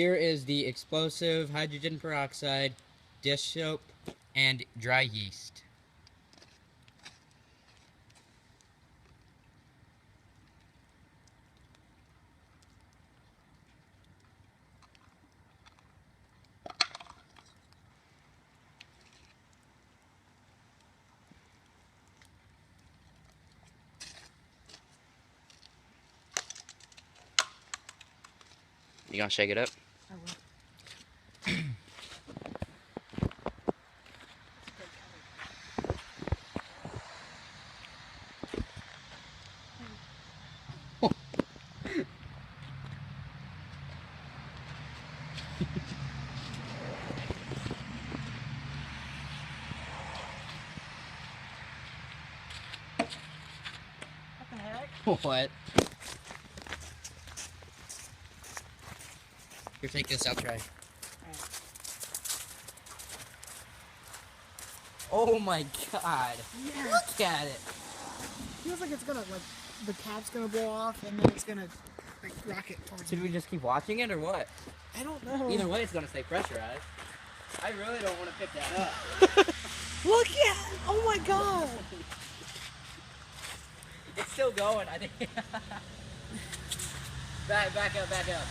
Here is the explosive hydrogen peroxide, dish soap, and dry yeast. You gonna shake it up? I will. What the heck? What? Here, take this. I'll try. Oh my god! Yeah. Look at it. Feels like it's gonna the cap's gonna blow off and then it's gonna rocket towards Should me. we just keep watching it or what? I don't know. Either way, it's gonna stay pressurized. I really don't want to pick that up. Look at it! Oh my god! It's still going. I think. back up, back up.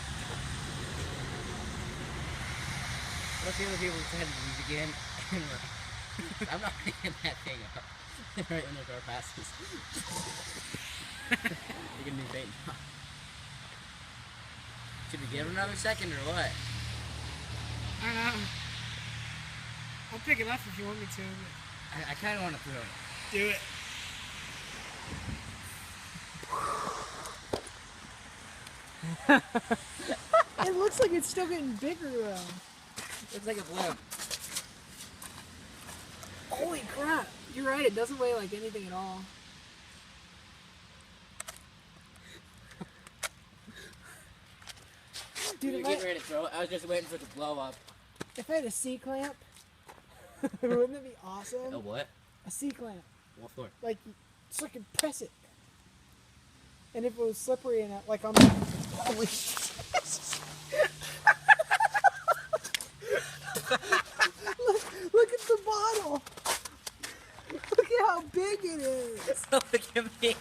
Let's see other people try to use again. I'm not picking that thing up. Right when the door passes. You can do bait now. Should we give it another second or what? I don't know. I'll pick it up if you want me to. I kind of want to throw it. Do it. It looks like it's still getting bigger though. Looks like a blow. Holy crap! You're right. It doesn't weigh like anything at all. Dude, You're getting ready to throw it. I was just waiting for it to blow up. if I had a C-clamp, wouldn't it be awesome? A what? A C-clamp. What for? Like, so I could press it. And if it was slippery and like I'm holy shit. look at the bottle. Look at how big it is. Look at me.